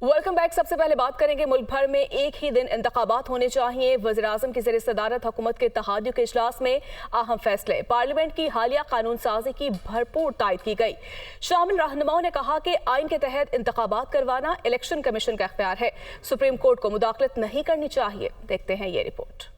Welcome back. सबसे पहले बात करेंगे मुल्क भर में एक ही दिन इंतखाबात होने चाहिए। वज़ीर-ए-आज़म की ज़ेर सदारत हुकूमत के इत्तेहादियों के इजलास में अहम फैसले। पार्लियामेंट की हालिया कानून साजी की भरपूर तायद की गई। शामिल रहनुमाओं ने कहा कि आइन के तहत इंतखाबात करवाना इलेक्शन कमीशन का इख्तियार है, सुप्रीम कोर्ट को मुदाखलत नहीं करनी चाहिए। देखते हैं ये रिपोर्ट।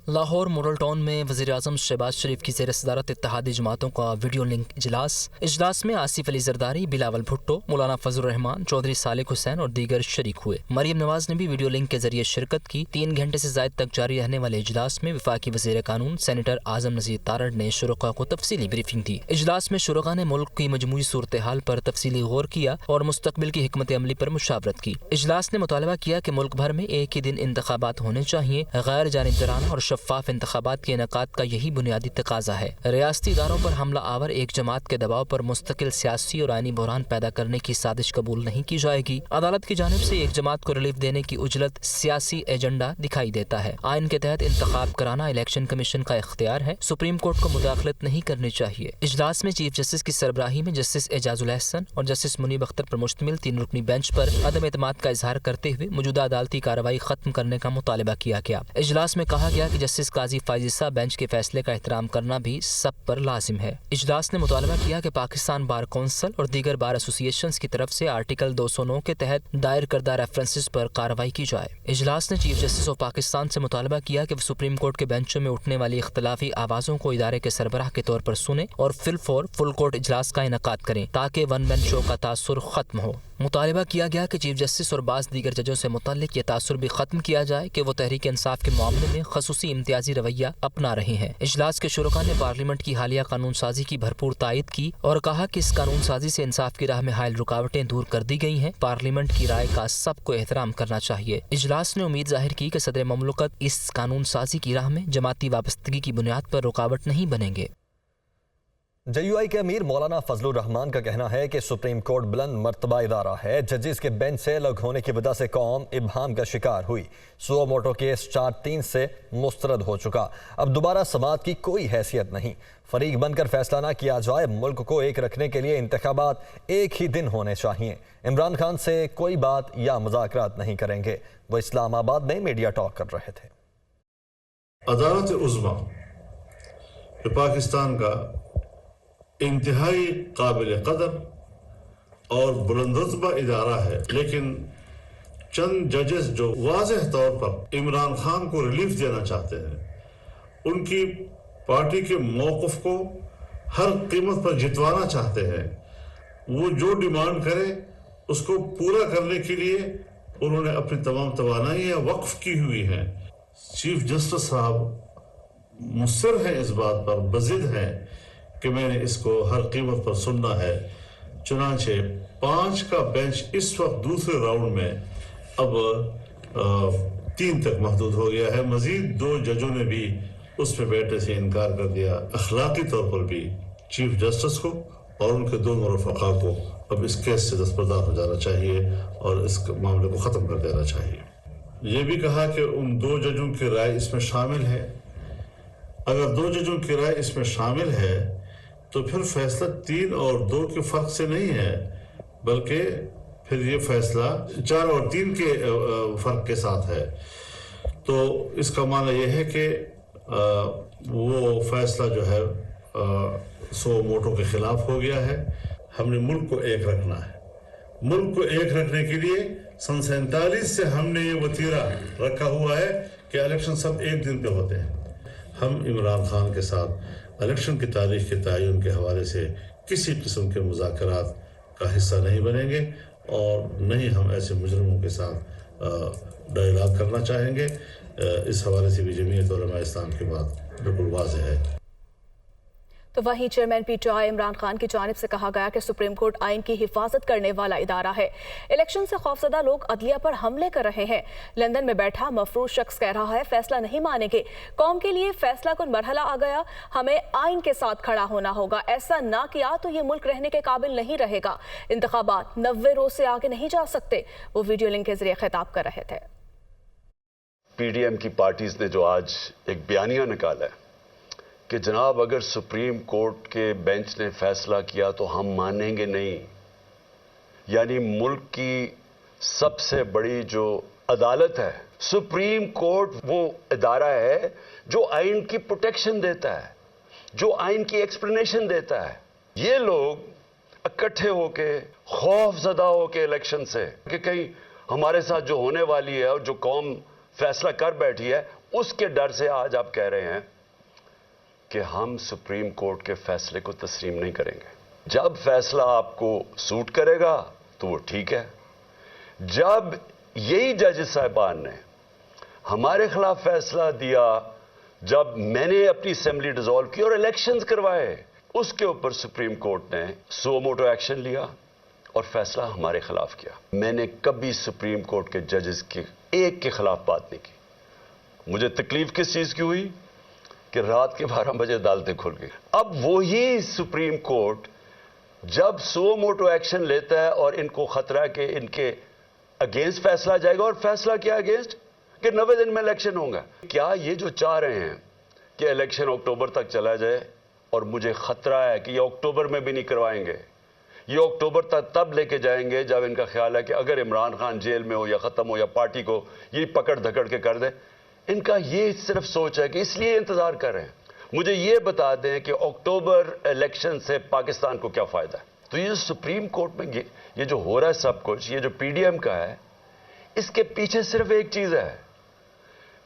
लाहौर मॉडल टाउन में वज़ीर-ए-आज़म शहबाज शरीफ की ज़ेर सदारत इत्तेहादी जमातों का वीडियो लिंक इजलास में आसिफ अली जरदारी, बिलावल भुट्टो, मौलाना फजल रहमान, चौधरी सालिक हुसैन और दीगर शरीक हुए। मरियम नवाज ने भी वीडियो लिंक के जरिए शिरकत की। 3 घंटे से ज़ायद तक जारी रहने वाले इजलास में वफाकी वज़ीर कानून सेनेटर आज़म नज़ीर तारड़ ने शुरका को तफसीली ब्रीफिंग दी। इजलास में शुरका ने मुल्क की मजमूई सूरत हाल पर तफसीली गौर किया और मुस्तकबिल की हिकमत अमली पर मुशावरत की। इजलास ने मुतालबा किया कि मुल्क भर में एक ही दिन इंतखाबात होने चाहिए। गैर जानिबदाराना और शफाफ इंतखाबात के इनेकाद का यही बुनियादी तकाजा है। रियासती इदारों पर हमला आवर एक जमात के दबाव पर मुस्तकिल सियासी और आईनी बहरान पैदा करने की साजिश कबूल नहीं की जाएगी। अदालत की जानिब से एक जमात को रिलीफ देने की उजलत सियासी एजेंडा दिखाई देता है। आइन के तहत इंतखाब कराना इलेक्शन कमीशन का इख्तियार है, सुप्रीम कोर्ट को मुदाखलत नहीं करनी चाहिए। इजलास में चीफ जस्टिस की सरबराही में जस्टिस एजाजुल एहसन और जस्टिस मुनीब अख्तर पर मुश्तमिल 3 रुकनी बेंच पर अदम एतमाद का इजहार करते हुए मौजूदा अदालती कार्रवाई खत्म करने का मुतालबा किया गया। इजलास में कहा गया कि जस्टिस काजी फायजिसा बेंच के फैसले का एहतराम करना भी सब पर लाजिम है। इजलास ने मुतालबा किया कि पाकिस्तान बार कौंसिल और दीगर बार एसोसिएशंस की तरफ से आर्टिकल 209 के तहत दायर करदा रेफरेंसेस पर कार्रवाई की जाए। इजलास ने चीफ जस्टिस ऑफ पाकिस्तान से मुतालबा किया कि सुप्रीम कोर्ट के बेंचों में उठने वाली इख्तलाफी आवाज़ों को इदारे के सरबराह के तौर पर सुने और फुल कोर्ट इजलास का इनेकाद करें ताकि वन मैन शो का तासुर खत्म हो। मुतालबा किया गया कि चीफ जस्टिस और बाज़ दीगर जजों से मुतल्लिक ये तासुर भी खत्म किया जाए कि वो तहरीक इंसाफ के मामले में खसूसी इम्तियाजी रवैया अपना रहे हैं। इजलास के शुरका ने पार्लियामेंट की हालिया कानून साजी की भरपूर तायद की और कहा कि इस कानून साजी से इंसाफ की राह में हायल रुकावटें दूर कर दी गई हैं। पार्लियामेंट की राय का सबको एहतराम करना चाहिए। इजलास ने उम्मीद जाहिर की कि सदर ममलकत इस कानून साजी की राह में जमाती वाबस्तगी की बुनियाद पर रुकावट नहीं बनेंगे। JUI के अमीर मौलाना फजलुर रहमान का कहना है कि सुप्रीम कोर्ट बुलंद मर्तबा इदारा है। जजेस के बेंच से अलग होने की वजह से कौम इब्हाम का शिकार हुई। सुओ मोटो केस 4-3 से मुस्तरद हो चुका। अब दोबारा समाअत की कोई हैसियत नहीं। फरीक बनकर फैसला ना किया जाए। मुल्क को एक रखने के लिए इंतखाबात एक ही दिन होने चाहिए। इमरान खान से कोई बात या मुज़ाकरात नहीं करेंगे। वो इस्लामाबाद में मीडिया टॉक कर रहे थे। अदालत उज़्मा पाकिस्तान का इंतहाई काबिल कदर और बुलंदरुतबा इदारा है, लेकिन चंद जजेस जो वाज़ेह तौर पर इमरान खान को रिलीफ देना चाहते हैं, उनकी पार्टी के मौक़िफ़ को हर कीमत पर जितवाना चाहते हैं, वो जो डिमांड करे उसको पूरा करने के लिए उन्होंने अपनी तमाम तवानाइयाँ वक्फ की हुई हैं। चीफ जस्टिस साहब मुस्तर हैं इस बात पर, बज़िद हैं कि मैंने इसको हर कीमत पर सुनना है। चुनांचे 5 का बेंच इस वक्त दूसरे राउंड में अब 3 तक महदूद हो गया है। मजीद 2 जजों ने भी उसमें बैठने से इनकार कर दिया। अखलाकी तौर पर भी चीफ जस्टिस को और उनके 2 मुरफ़क़ा को अब इस केस से दस्तबरदार हो जाना चाहिए और इस मामले को ख़त्म कर देना चाहिए। ये भी कहा कि उन 2 जजों की राय इसमें शामिल है। अगर 2 जजों की राय इसमें शामिल है तो फिर फैसला 3 और 2 के फ़र्क से नहीं है, बल्कि फिर ये फैसला 4 और 3 के फ़र्क के साथ है। तो इसका माना यह है कि वो फैसला जो है सो मोटो के ख़िलाफ़ हो गया है। हमने मुल्क को एक रखना है। मुल्क को एक रखने के लिए सन 47 से हमने ये वतीरा रखा हुआ है कि इलेक्शन सब एक दिन पे होते हैं। हम इमरान खान के साथ इलेक्शन की तारीख के तयन के हवाले से किसी किस्म के मुज़ाकरात का हिस्सा नहीं बनेंगे और न ही हम ऐसे मुजरिमों के साथ डायलॉग करना चाहेंगे। इस हवाले से भी जमीयत उलमा इस्लाम की बात बिल्कुल वाज़ेह है। तो वहीं चेयरमैन PTI इमरान खान की जानिब से कहा गया कि सुप्रीम कोर्ट आइन की हिफाजत करने वाला इदारा है। इलेक्शन से खौफजदा लोग अदलिया पर हमले कर रहे हैं। लंदन में बैठा मफरूज शख्स कह रहा है फैसला नहीं मानेंगे। कौम के लिए फैसला कुन मरहला आ गया, हमें आइन के साथ खड़ा होना होगा। ऐसा ना किया तो ये मुल्क रहने के काबिल नहीं रहेगा। इंतखाबात 90 रोज से आगे नहीं जा सकते। वो वीडियो लिंक के जरिए खिताब कर रहे थे। PDM की पार्टीज ने जो आज एक बयानिया निकाला है कि जनाब अगर सुप्रीम कोर्ट के बेंच ने फैसला किया तो हम मानेंगे नहीं, यानी मुल्क की सबसे बड़ी जो अदालत है, सुप्रीम कोर्ट वो इदारा है जो आइन की प्रोटेक्शन देता है, जो आइन की एक्सप्लेनेशन देता है। ये लोग इकट्ठे होके खौफजदा होके इलेक्शन से कि कहीं हमारे साथ जो होने वाली है और जो कौम फैसला कर बैठी है उसके डर से आज आप कह रहे हैं कि हम सुप्रीम कोर्ट के फैसले को तस्लीम नहीं करेंगे। जब फैसला आपको सूट करेगा तो वो ठीक है। जब यही जज साहिबान ने हमारे खिलाफ फैसला दिया, जब मैंने अपनी असेंबली डिसॉल्व की और इलेक्शंस करवाए, उसके ऊपर सुप्रीम कोर्ट ने सो मोटो एक्शन लिया और फैसला हमारे खिलाफ किया। मैंने कभी सुप्रीम कोर्ट के जजेस के एक के खिलाफ बात नहीं की। मुझे तकलीफ किस चीज की हुई कि रात के 12 बजे अदालतें खुल गई। अब वही सुप्रीम कोर्ट जब सो मोटो एक्शन लेता है और इनको खतरा कि इनके अगेंस्ट फैसला जाएगा, और फैसला क्या अगेंस्ट कि 90 दिन में इलेक्शन होगा। क्या ये जो चाह रहे हैं कि इलेक्शन अक्टूबर तक चला जाए, और मुझे खतरा है कि ये अक्टूबर में भी नहीं करवाएंगे, ये अक्टूबर तक तब लेके जाएंगे जब इनका ख्याल है कि अगर इमरान खान जेल में हो या खत्म हो या पार्टी को ये पकड़ धकड़ के कर दे। इनका ये सिर्फ सोच है कि इसलिए इंतजार कर रहे हैं। मुझे ये बता दें कि अक्टूबर इलेक्शन से पाकिस्तान को क्या फायदा है। तो ये सुप्रीम कोर्ट में ये जो हो रहा है सब कुछ, ये जो पीडीएम का है, इसके पीछे सिर्फ एक चीज है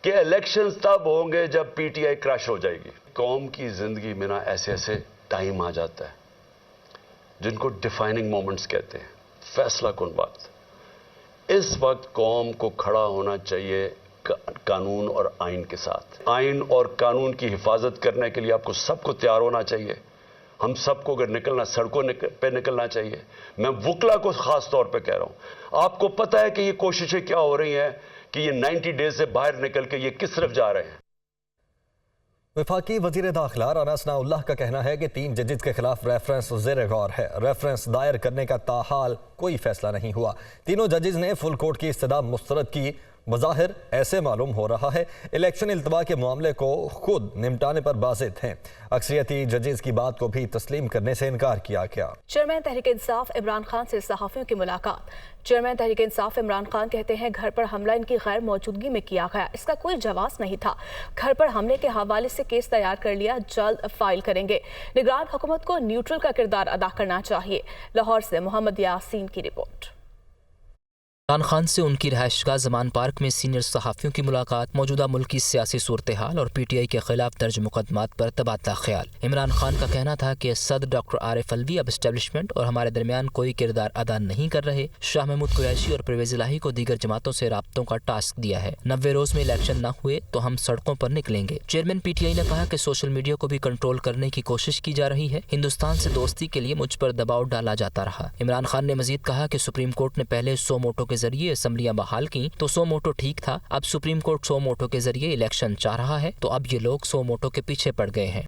कि इलेक्शंस तब होंगे जब पीटीआई क्रैश हो जाएगी। कौम की जिंदगी में ना ऐसे ऐसे टाइम आ जाता है जिनको डिफाइनिंग मोमेंट्स कहते हैं, फैसला कुन वक्त। इस वक्त कौम को खड़ा होना चाहिए कानून और आइन के साथ। आइन और कानून की हिफाजत करने के लिए आपको सबको तैयार होना चाहिए। हम सबको अगर निकलना, सड़कों पे निकलना चाहिए। मैं वकला को खास तौर पे कह रहा हूं। आपको पता है कि ये कोशिशें क्या हो रही हैं कि ये 90 डेज से बाहर निकल के ये किस तरफ जा रहे हैं। वफाकी वजीर दाखिला राना सनाउल्लाह का कहना है कि 3 जजेस के खिलाफ रेफरेंस ज़ेर गौर है। रेफरेंस दायर करने का ताहाल कोई फैसला नहीं हुआ। तीनों जजेस ने फुल कोर्ट की इस्तदा मुस्तरद की। मज़ाहिर ऐसे मालूम हो रहा है इलेक्शन इल्तवा के मामले को खुद निपटाने पर बाज़िद हैं। अक्सरियती जजेस की बात को भी तस्लीम करने से इनकार किया गया। चेयरमैन तहरीक इंसाफ इमरान खान से सहाफ़ियों की मुलाकात। चेयरमैन तहरीक इंसाफ इमरान खान कहते हैं घर पर हमला इनकी गैर मौजूदगी में किया गया, इसका कोई जवाब नहीं था। घर पर हमले के हवाले से केस तैयार कर लिया, जल्द फाइल करेंगे। निगरान हुकूमत को न्यूट्रल का किरदार अदा करना चाहिए। लाहौर से मोहम्मद यासीन की रिपोर्ट। इमरान खान से उनकी रहायशगाह जमान पार्क में सीनियर सहाफ़ियों की मुलाकात, मौजूदा मुल्क की सियासी सूरत हाल और पीटीआई के खिलाफ दर्ज मुकदमात पर तबादला ख्याल। इमरान खान का कहना था कि सदर डॉक्टर आरिफ अलवी अब इस्टेब्लिशमेंट और हमारे दरमियान कोई किरदार अदा नहीं कर रहे। शाह महमूद कुरैशी और परवेज़ इलाही को दीगर जमातों से राब्तों का टास्क दिया है। 90 रोज में इलेक्शन न हुए तो हम सड़कों पर निकलेंगे। चेयरमैन पीटीआई ने कहा कि सोशल मीडिया को भी कंट्रोल करने की कोशिश की जा रही है। हिंदुस्तान से दोस्ती के लिए मुझ पर दबाव डाला जाता रहा। इमरान खान ने मजीद कहा कि सुप्रीम कोर्ट ने पहले सो मोटो के जरिए असम्बलियां बहाल की तो सो मोटो ठीक था, अब सुप्रीम कोर्ट सो मोटो के जरिए इलेक्शन चाह रहा है तो अब ये लोग सो मोटो के पीछे पड़ गए हैं।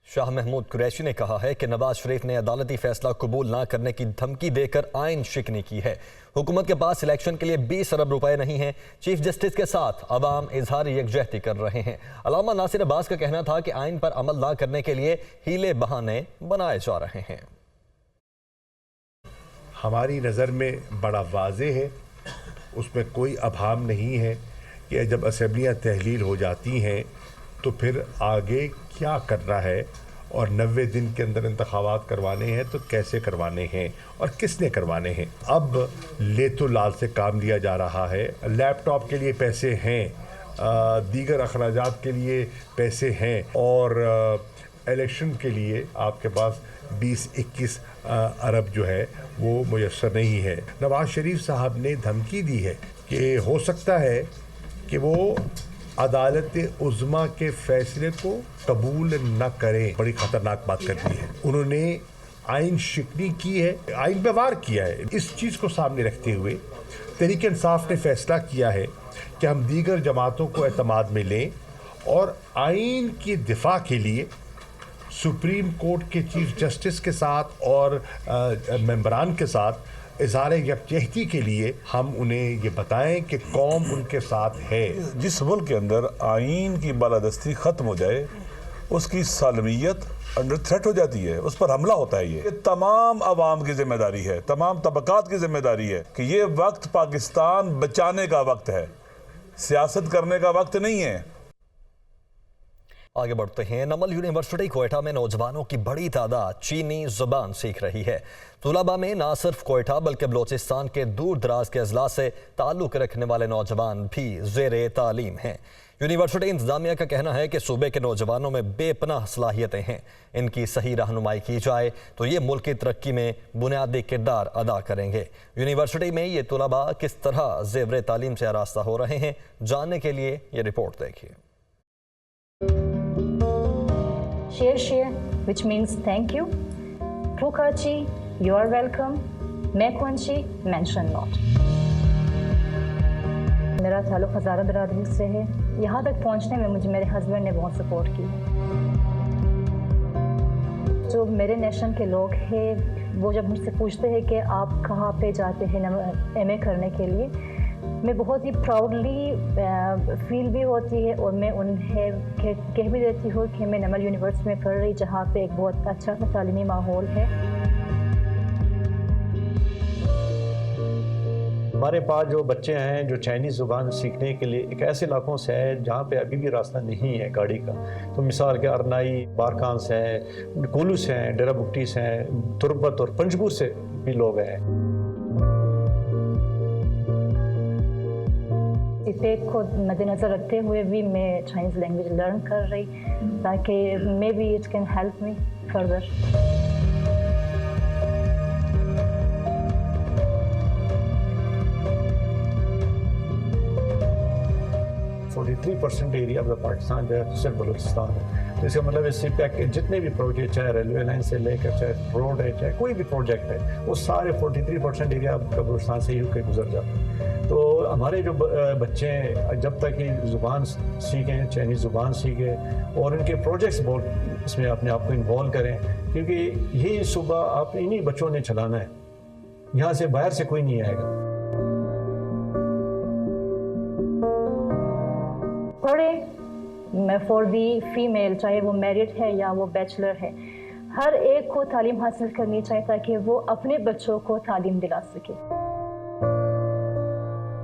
शाह महमूद कुरैशी ने कहा है कि नवाज शरीफ ने अदालती फैसला कबूल ना करने की धमकी देकर आइन शिकनी की है। हुकूमत के पास इलेक्शन के लिए 20 अरब रुपए नहीं हैं। चीफ जस्टिस के साथ अवाम इजहार यकजहती कर रहे हैं। अल्लामा नासिर अब्बास का कहना था कि आइन पर अमल ना करने के लिए हीले बहाने बनाए जा रहे हैं। हमारी नज़र में बड़ा वाज़ेह है, उसमें कोई अभाम नहीं है कि जब असेंबलियाँ तहलील हो जाती हैं तो फिर आगे क्या करना है और 90 दिन के अंदर इंतखाबात करवाने हैं तो कैसे करवाने हैं और किसने करवाने हैं। अब ले तो लाल से काम लिया जा रहा है। लैपटॉप के लिए पैसे हैं, दीगर अखराजात के लिए पैसे हैं और इलेक्शन के लिए आपके पास 20-21 अरब जो है वो मुयस्सर नहीं है। नवाज शरीफ साहब ने धमकी दी है कि हो सकता है कि वो अदालत उज़्मा के फैसले को कबूल न करें। बड़ी ख़तरनाक बात कर दी है। उन्होंने आइन शिकनी की है, आइन पे वार किया है। इस चीज़ को सामने रखते हुए तहरीक इंसाफ ने फैसला किया है कि हम दीगर जमातों को एतमाद में लें और आइन की दिफा के लिए सुप्रीम कोर्ट के चीफ जस्टिस के साथ और मेंबरान के साथ इज़हार यकजहती के लिए हम उन्हें ये बताएं कि कौम उनके साथ है। जिस मुल्क के अंदर आइन की बालादस्ती ख़त्म हो जाए उसकी सालमियत अंडर थ्रेट हो जाती है, उस पर हमला होता है। ये तमाम अवाम की जिम्मेदारी है, तमाम तबकात की जिम्मेदारी है कि ये वक्त पाकिस्तान बचाने का वक्त है, सियासत करने का वक्त नहीं है। आगे बढ़ते हैं। नमल यूनिवर्सिटी कोयटा में नौजवानों की बड़ी तादाद चीनी जुबान सीख रही है। तुलबा में न सिर्फ कोयटा बल्कि बलोचिस्तान के दूर दराज के अजला से ताल्लुक़ रखने वाले नौजवान भी ज़ेरे तालीम हैं। यूनिवर्सिटी इंतजामिया का कहना है कि सूबे के नौजवानों में बेपनाह सलाहियतें हैं। इनकी सही रहनुमाई की जाए तो ये मुल्क की तरक्की में बुनियादी किरदार अदा करेंगे। यूनिवर्सिटी में ये तुलबा किस तरह ज़ेवरे तालीम से आरास्ता हो रहे हैं, जानने के लिए ये रिपोर्ट देखिए। Share, which means thank you. Trukachi, you are welcome. Mekwanchi, mention not. मेरा ताल्लुक़ हज़ारा बिरादरी से है। यहाँ तक पहुँचने में मुझे मेरे हस्बैंड ने बहुत सपोर्ट की। जो मेरे नेशन के लोग हैं वो जब मुझसे पूछते हैं कि आप कहाँ पे जाते हैं MA करने के लिए, मैं बहुत ही प्राउडली फील भी होती है और मैं उन्हें कह भी देती हूँ कि मैं नमल यूनिवर्सिटी में पढ़ रही, जहाँ पे एक बहुत अच्छा तालीमी माहौल है। हमारे पास जो बच्चे हैं जो चाइनीज़ ज़ुबान सीखने के लिए एक ऐसे इलाकों से हैं जहाँ पे अभी भी रास्ता नहीं है गाड़ी का, तो मिसाल के अरनाई, बारकान से हैं, कोलू से हैं, डेरा बुक्टी से हैं, तुरबत और पंजबूर से भी लोग हैं। इसे को मद्देनज़र रखते हुए भी मैं चाइनीज़ लैंग्वेज लर्न कर रही ताकि may be it can help me further. 43% area of Pakistan जो है सिर्फ बलूचिस्तान है। तो इसका मतलब इस पैक के जितने भी प्रोजेक्ट, चाहे रेलवे लाइन से लेकर चाहे रोड है चाहे कोई भी प्रोजेक्ट है, वो सारे 43% एरिया बलूचिस्तान से ही होकर गुजर जाते हैं। तो हमारे जो बच्चे हैं जब तक ही ज़ुबान सीखें, चाइनीज़ ज़ुबान सीखें और इनके प्रोजेक्ट्स बहुत इसमें अपने आप को इन्वॉल्व करें, क्योंकि यही सुबह आप इन्हीं बच्चों ने चलाना है, यहाँ से बाहर से कोई नहीं आएगा। फॉर दी फीमेल, चाहे वो मैरिड है या वो बैचलर है, हर एक को तालीम हासिल करनी चाहिए ताकि वो अपने बच्चों को तालीम दिला सके।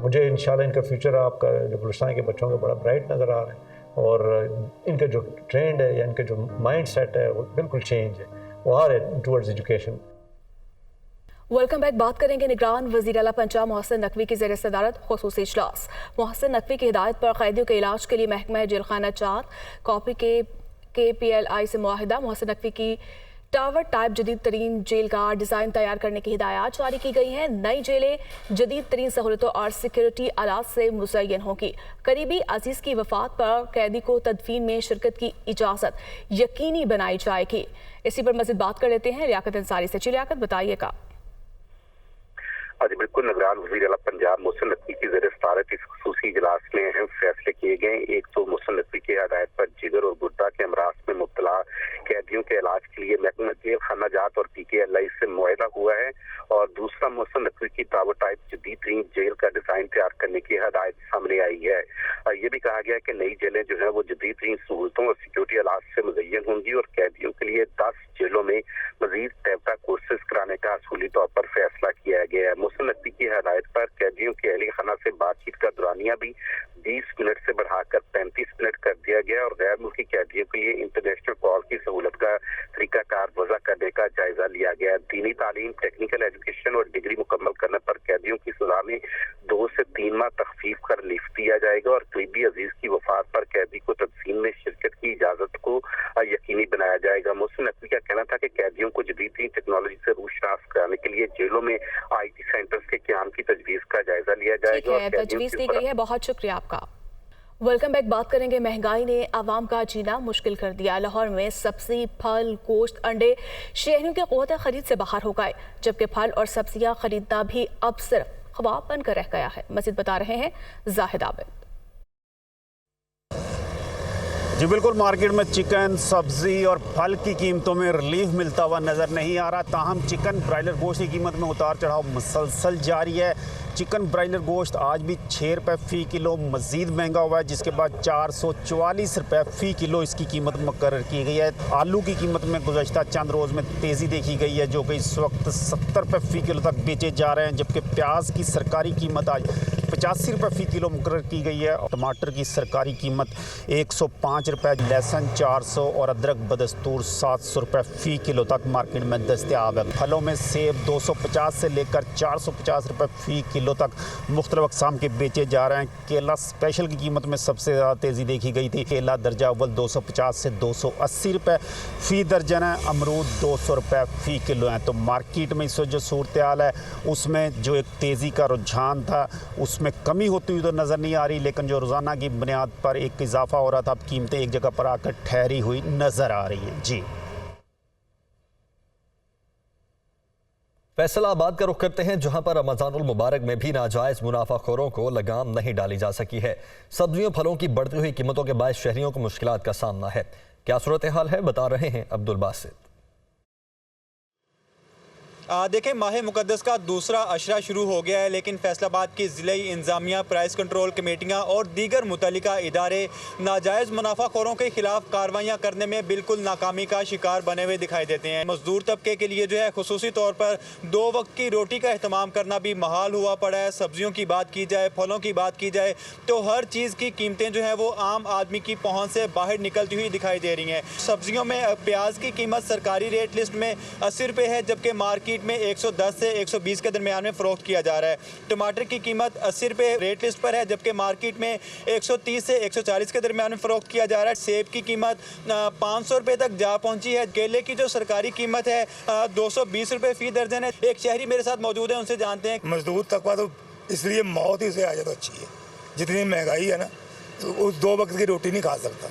मुझे इंशाल्लाह इनका फ्यूचर आपका जो बलूचिस्तान के बच्चों का बड़ा ब्राइट नज़र आ रहा है और इनका जो ट्रेंड है या इनका जो माइंड सेट है वो बिल्कुल चेंज है, वो आ रहे हैं टुवर्ड्स एजुकेशन। Welcome back. बात करेंगे निगरान वज़ीर आला पंजाब मोहसिन नकवी की ज़ेर सदारत खुसूसी इजलास। मोहसिन नकवी की हिदायत पर कैदियों के इलाज के लिए महकमा जेलखाना 4 कॉपी के PLI से मुआहिदा। मोहसिन नकवी की टावर टाइप जदीद तरीन जेल का डिज़ाइन तैयार करने की हिदायत जारी की गई हैं। नई जेलें जदीद तरीन सहूलतों और सिक्योरिटी आलात से मुज़य्यन होंगी। करीबी अजीज़ की वफ़ात पर कैदी को तदफीन में शिरकत की इजाज़त यकीनी बनाई जाएगी। इसी पर मज़ीद बात कर लेते हैं लियाकत अंसारी से। लियाकत, बताइएगा। आज बिल्कुल निगरान वज़ीर आला पंजाब मोहसिन नकवी की ज़ेर सदारत इस खुसूसी इजलास में अहम फैसले किए गए। एक तो मोहसिन नकवी की हिदायत पर जिगर और गुर्दा के अमराज में मुब्तला कैदियों के इलाज के लिए महकमा जेल खाना जात और PKLI से मुआहिदा हुआ है, और दूसरा मोहसिन नकवी की टावर टाइप जदीद तरीन जेल का डिज़ाइन तैयार करने की हिदायत सामने आई है। ये भी कहा गया है कि नई जेलें जो है वो जदीद तरीन सहूलतों और सिक्योरिटी आलात से मुज़य्यन होंगी और कैदियों के लिए 10 जेलों में मजीद टैबटा कोर्सेज कराने का असूली तौर पर फैसला किया गया है। मोहसिन नकवी की हिदायत पर कैदियों के अहली खाना से बातचीत का दौरानिया भी 20 मिनट से बढ़ाकर 35 मिनट कर दिया गया और गैर मुल्की कैदियों के लिए इंटरनेशनल कॉल की सहूलत का तरीकाकार वज़ा करने का जायजा लिया गया। दीनी तालीम, टेक्निकल एजुकेशन और डिग्री मुकम्मल करने पर कैदियों की सजा में 2 से 3 माह तखफीफ कर लिफ्ट दिया जाएगा और करीबी अजीज की वफात पर कैदी को तदफीन में शिरकत की इजाजत को यकीनी बनाया जाएगा। मोहसिन नकवी का कहना था कि कैदियों को जदीद टेक्नोलॉजी से रूशनास कराने के लिए जेलों में IT सेंटर्स के क़याम की तजवीज़ का जायजा लिया जाएगा। और तजवीज़ दी गई है, बहुत शुक्रिया आपका। Welcome back. बात करेंगे महंगाई ने आवाम का जीना मुश्किल कर दिया। लाहौर में सब्जी, फल, गोश्त, अंडे शहरियों के क़ुव्वत खरीद से बाहर हो गए, जबकि फल और सब्जियां खरीदना भी अब सिर्फ ख्वाब बनकर रह गया है। मज़ीद बता रहे हैं जाहिद आबिद। जी बिल्कुल, मार्केट में चिकन, सब्जी और फल की कीमतों में रिलीफ मिलता हुआ नज़र नहीं आ रहा। ताहम चिकन ब्रायलर गोश्त की कीमत में उतार चढ़ाव मुसलसल जारी है। चिकन ब्रायलर गोश्त आज भी 6 रुपये फ़ी किलो मज़ीद महंगा हुआ है, जिसके बाद 444 रुपये फ़ी किलो इसकी कीमत मुकर्रर की गई है। आलू की कीमत में गुज़श्ता चंद रोज़ में तेज़ी देखी गई है, जो कि इस वक्त 70 रुपये फ़ी किलो तक बेचे जा रहे हैं, जबकि प्याज की सरकारी कीमत आज 85 रुपये फ़ी किलो मुकर्रर की गई है। टमाटर की सरकारी कीमत 105 रुपये, लहसुन 400 और अदरक बदस्तूर 700 रुपये फ़ी किलो तक मार्केट में दस्तयाब है। फलों में सेब 250 से लेकर 450 रुपये फ़ी किलो तक मुख्तलिफ अक़साम के बेचे जा रहे हैं। केला स्पेशल की कीमत में सबसे ज़्यादा तेज़ी देखी गई थी। केला दर्जा अव्वल 250 से 280 रुपये फ़ी दर्जन है। अमरूद 200 रुपये फ़ी किलो हैं। तो मार्केट में इस वक्त जो सूरत हाल है, उसमें जो एक तेज़ी का रुझान था उसमें कमी होती हुई तो नज़र नहीं आ रही, लेकिन जो रोज़ाना की बुनियाद पर एक इजाफा हो रहा था, अब कीमतें एक जगह पर आकर ठहरी हुई नज़र आ रही हैं। जी फैसलाबाद का रुख करते हैं, जहां पर रमजानुल मुबारक में भी नाजायज मुनाफाखोरों को लगाम नहीं डाली जा सकी है। सब्जियों फलों की बढ़ती हुई कीमतों के बायस शहरियों को मुश्किलात का सामना है। क्या सूरत हाल है, बता रहे हैं अब्दुल बासित। देखें, माह मुक़द्दस का दूसरा अशरा शुरू हो गया है, लेकिन फैसलाबाद की ज़िले इंतज़ामिया, प्राइस कंट्रोल कमेटियाँ और दीगर मुतल्लिका इदारे नाजायज़ मुनाफाखोरों के खिलाफ कार्रवाइयाँ करने में बिल्कुल नाकामी का शिकार बने हुए दिखाई देते हैं। मजदूर तबके के लिए जो है खुसूसी तौर पर 2 वक्त की रोटी का अहतमाम करना भी महाल हुआ पड़ा है। सब्जियों की बात की जाए, फलों की बात की जाए, तो हर चीज़ की कीमतें जो है वो आम आदमी की पहुँच से बाहर निकलती हुई दिखाई दे रही हैं। सब्जियों में प्याज की कीमत सरकारी रेट लिस्ट में 80 रुपये है, जबकि मार्केट में 110 से 120 के दरमियान में फ़रोख्त किया जा रहा है। टमाटर की कीमत 80 रुपये रेट लिस्ट पर है, जबकि मार्केट में 130 से 140 के दरमियान में फ़रोख्त किया जा रहा है। सेब की कीमत 500 रुपये तक जा पहुंची है। केले की जो सरकारी कीमत है 220 रुपये फ़ी दर्जन है। एक शहरी मेरे साथ मौजूद है, उनसे जानते हैं। मजदूर तबका तो इसलिए मौत ही से आ जाए तो अच्छी है। जितनी महंगाई है ना, तो उस 2 वक्त की रोटी नहीं खा सकता,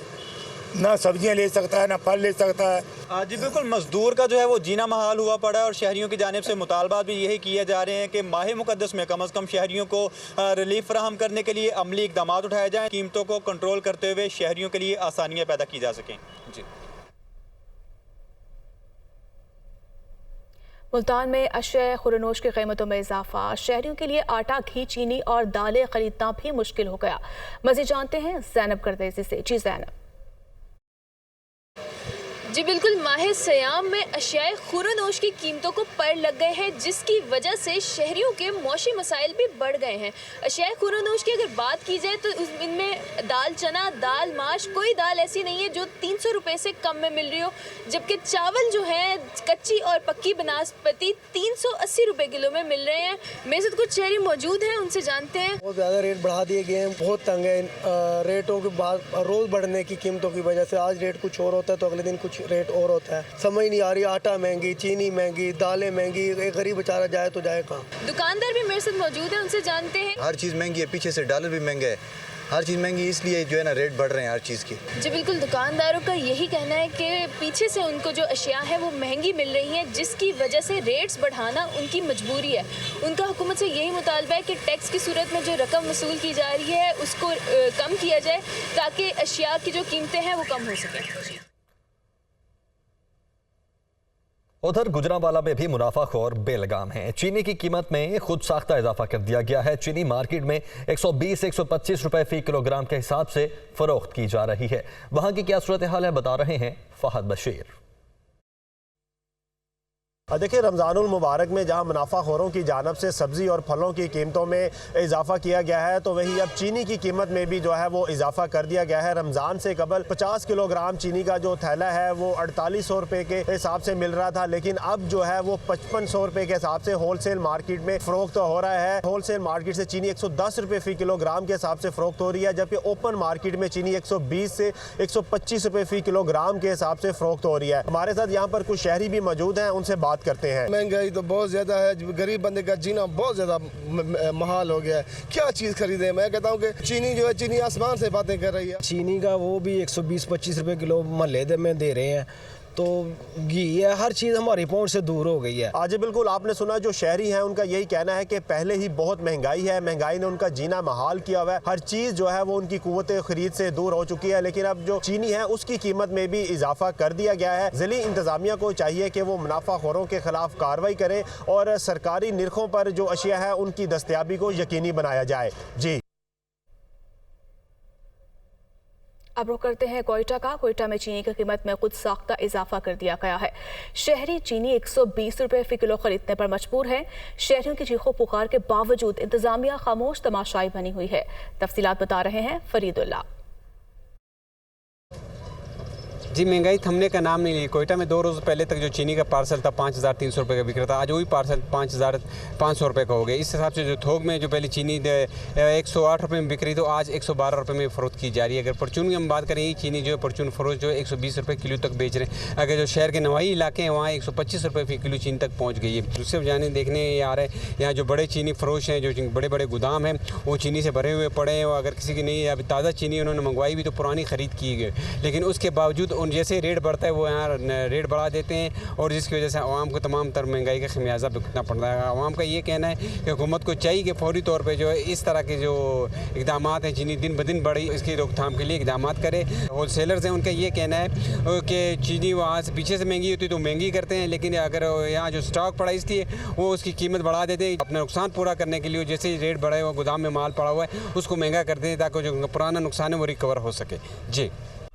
ना सब्जियां ले सकता है, ना फल ले सकता है। जी बिल्कुल, मजदूर का जो है वो जीना महाल हुआ पड़ा है और शहरियों की जानिब से मुतालबात भी यही किए जा रहे हैं कि माह मुक़द्दस में कम अज़ कम शहरियों को रिलीफ फराहम करने के लिए अमली इक़दाम उठाए जाएँ, कीमतों को कंट्रोल करते हुए शहरियों के लिए आसानियाँ पैदा की जा सकें। जी मुल्तान में अशय खुरनोश की कीमतों में इजाफा, शहरियों के लिए आटा, घी, चीनी और दालें खरीदना भी मुश्किल हो गया। मज़ीद जानते हैं ज़ैनब करदेज़ी से। जी ज़ैनब। जी बिल्कुल, माह सयाम में अशियाए खुरनोश की कीमतों को पर लग गए हैं, जिसकी वजह से शहरियों के मौशी मसाइल भी बढ़ गए हैं। अशियाए खुरनोश की अगर बात की जाए तो इनमें दाल चना, दाल माश, कोई दाल ऐसी नहीं है जो 300 रुपये से कम में मिल रही हो, जबकि चावल जो है कच्ची और पक्की बनास्पति 380 रुपये किलो में मिल रहे हैं। मेरे साथ कुछ शहरी मौजूद हैं, उनसे जानते हैं। बहुत ज़्यादा रेट बढ़ा दिए गए हैं, बहुत तंग है। रेटों के बाद रोज़ बढ़ने की कीमतों की वजह से आज रेट कुछ और होता है तो अगले दिन कुछ रेट और होता है। समझ नहीं आ रही, आटा महंगी, चीनी महंगी, दालें महंगी, एक गरीब बेचारा जाए तो जाए कहाँ। दुकानदार भी मेरे साथ मौजूद है, उनसे जानते हैं। हर चीज़ महंगी है, पीछे से डॉलर भी महंगा है, हर चीज़ महंगी, इसलिए जो है ना रेट बढ़ रहे हैं हर चीज़ की। जी बिल्कुल, दुकानदारों का यही कहना है कि पीछे से उनको जो अशिया है वो महंगी मिल रही हैं, जिसकी वजह से रेट्स बढ़ाना उनकी मजबूरी है। उनका हुकूमत से यही मुतालबा है कि टैक्स की सूरत में जो रकम वसूल की जा रही है उसको कम किया जाए, ताकि अशिया की जो कीमतें हैं वो कम हो सकें। उधर गुजरांवाला में भी मुनाफाखोर बेलगाम हैं। चीनी की कीमत में खुद साख्ता इजाफा कर दिया गया है। चीनी मार्केट में 120-125 रुपए फी किलोग्राम के हिसाब से फरोख्त की जा रही है। वहां की क्या सूरत हाल है, बता रहे हैं फहद बशीर। देखिए, रमज़ानुल मुबारक में जहां मुनाफाखोरों की जानब से सब्ज़ी और फलों की कीमतों में इजाफा किया गया है, तो वहीं अब चीनी की कीमत में भी जो है वो इजाफा कर दिया गया है। रमज़ान से कबल 50 किलोग्राम चीनी का जो थैला है वो 4800 रुपये के हिसाब से मिल रहा था, लेकिन अब जो है वो 5500 रुपये के हिसाब से होलसेल मार्केट में फ़रोख्त हो रहा है। होलसेल मार्केट से चीनी 110 रुपये फ़ी किलोग्राम के हिसाब से फ़रोख्त हो रही है, जबकि ओपन मार्केट में चीनी 120 से 125 रुपये फ़ी किलोग्राम के हिसाब से फ़रोख्त हो रही है। हमारे साथ यहाँ पर कुछ शहरी भी मौजूद हैं, उनसे बात करते हैं। महंगाई तो बहुत ज़्यादा है, गरीब बंदे का जीना बहुत ज़्यादा महाल हो गया है। क्या चीज़ खरीदे? मैं कहता हूँ कि चीनी जो है, चीनी आसमान से बातें कर रही है। चीनी का वो भी 120-25 रुपये किलो महल्ले में दे रहे हैं, तो घी है, हर चीज़ हमारी पहुंच से दूर हो गई है। आज बिल्कुल आपने सुना, जो शहरी हैं उनका यही कहना है कि पहले ही बहुत महंगाई है, महंगाई ने उनका जीना महाल किया हुआ है, हर चीज़ जो है वो उनकी कुव्वत खरीद से दूर हो चुकी है। लेकिन अब जो चीनी है उसकी कीमत में भी इजाफा कर दिया गया है। ज़िली इंतज़ामिया को चाहिए कि वो मुनाफाखोरों के खिलाफ कार्रवाई करे और सरकारी निर्खों पर जो अशिया है उनकी दस्तयाबी को यकीनी बनाया जाए। जी, अब रुक करते हैं कोयटा का। कोयटा में चीनी की कीमत में खुद साख्ता इजाफा कर दिया गया है। शहरी चीनी 120 रुपए फी किलो खरीदने पर मजबूर है। शहरियों की चीखों पुकार के बावजूद इंतजामिया खामोश तमाशाई बनी हुई है। तफसीलात बता रहे हैं फरीदुल्लाह। जी, महंगाई थमने का नाम नहीं ली। कोयटा में 2 रोज़ पहले तक जो चीनी का पार्सल था 5,300 रुपये का बिक रहा था, आज वही पार्सल 5,500 रुपये का हो गया। इस हिसाब से जो थोक में जो पहले चीनी 108 रुपये में बिक रही तो आज 112 रुपये में फ़रोख्त की जा रही है। अगर परचून की हम बात करें, ये चीनी जो है परचून फरोश जो है 120 रुपये किलो तक बेच रहे हैं। अगर जो शहर के नवाई इलाके हैं वहाँ 125 रुपये फी किलो चीनी तक पहुँच गई है। दूसरे जाने देखने आ रहे हैं यहाँ जो बड़े चीनी फरोश हैं, जो बड़े बड़े गोदाम हैं वो चीनी से भरे हुए पड़े हैं। और अगर किसी की नहीं अभी ताज़ा चीनी उन्होंने मंगवाई भी तो पुरानी ख़रीद की गई, लेकिन उसके बावजूद जैसे रेट बढ़ता है वो यहाँ रेट बढ़ा देते हैं और जिसकी वजह से आवाम को तमाम तर महंगाई का खमियाजा भुगतना पड़ रहा है। आवाम का ये कहना है कि हुकूमत को चाहिए कि फौरी तौर पे जो है इस तरह के जो इकदाम हैं, चीनी दिन ब दिन बढ़ी, इसकी रोकथाम के लिए इकदाम करे। होलसेलर्स हैं, उनका ये कहना है कि चीनी वहाँ से पीछे से महंगी होती तो महंगी करते हैं, लेकिन अगर यहाँ जो स्टॉक पड़ा इसलिए वो उसकी कीमत बढ़ा देते हैं अपना नुकसान पूरा करने के लिए। जैसे ही रेट बढ़े हुआ गोदाम में माल पड़ा हुआ है उसको महंगा करते हैं ताकि जो पुराना नुकसान है वो रिकवर हो सके। जी।